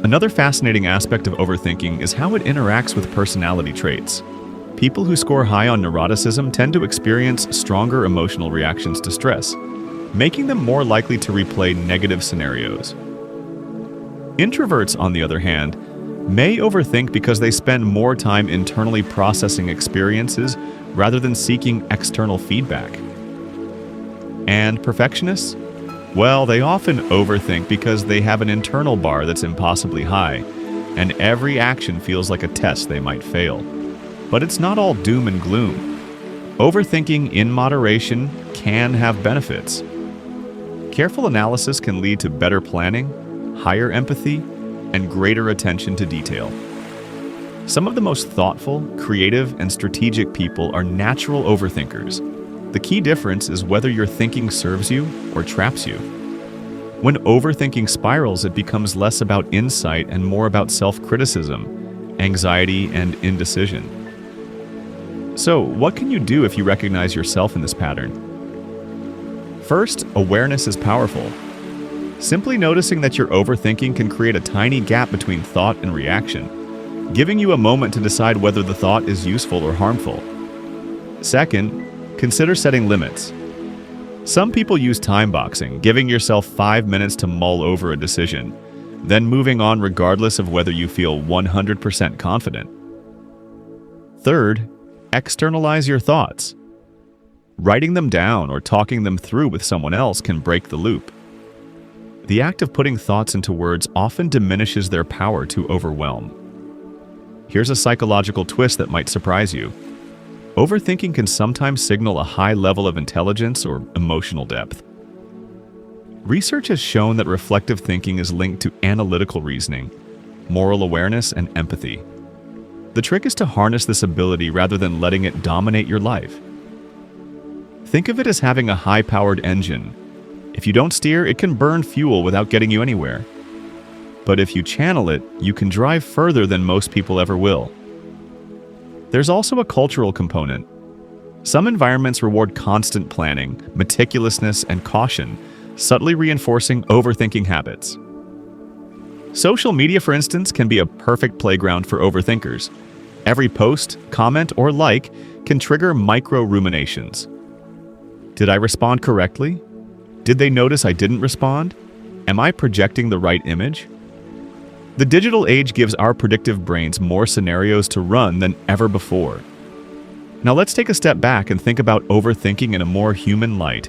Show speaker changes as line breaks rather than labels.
Another fascinating aspect of overthinking is how it interacts with personality traits. People who score high on neuroticism tend to experience stronger emotional reactions to stress, making them more likely to replay negative scenarios. Introverts, on the other hand, may overthink because they spend more time internally processing experiences rather than seeking external feedback. And perfectionists? Well, they often overthink because they have an internal bar that's impossibly high, and every action feels like a test they might fail. But it's not all doom and gloom. Overthinking in moderation can have benefits. Careful analysis can lead to better planning, higher empathy, and greater attention to detail. Some of the most thoughtful, creative, and strategic people are natural overthinkers. The key difference is whether your thinking serves you or traps you. When overthinking spirals, it becomes less about insight and more about self-criticism, anxiety, and indecision. So, what can you do if you recognize yourself in this pattern? First, awareness is powerful. Simply noticing that you're overthinking can create a tiny gap between thought and reaction, giving you a moment to decide whether the thought is useful or harmful. Second, consider setting limits. Some people use time boxing, giving yourself 5 minutes to mull over a decision, then moving on regardless of whether you feel 100% confident. Third, externalize your thoughts. Writing them down or talking them through with someone else can break the loop. The act of putting thoughts into words often diminishes their power to overwhelm. Here's a psychological twist that might surprise you. Overthinking can sometimes signal a high level of intelligence or emotional depth. Research has shown that reflective thinking is linked to analytical reasoning, moral awareness, and empathy. The trick is to harness this ability rather than letting it dominate your life. Think of it as having a high-powered engine. If you don't steer, it can burn fuel without getting you anywhere. But if you channel it, you can drive further than most people ever will. There's also a cultural component. Some environments reward constant planning, meticulousness, and caution, subtly reinforcing overthinking habits. Social media, for instance, can be a perfect playground for overthinkers. Every post, comment, or like can trigger micro-ruminations. Did I respond correctly? Did they notice I didn't respond? Am I projecting the right image? The digital age gives our predictive brains more scenarios to run than ever before. Now let's take a step back and think about overthinking in a more human light.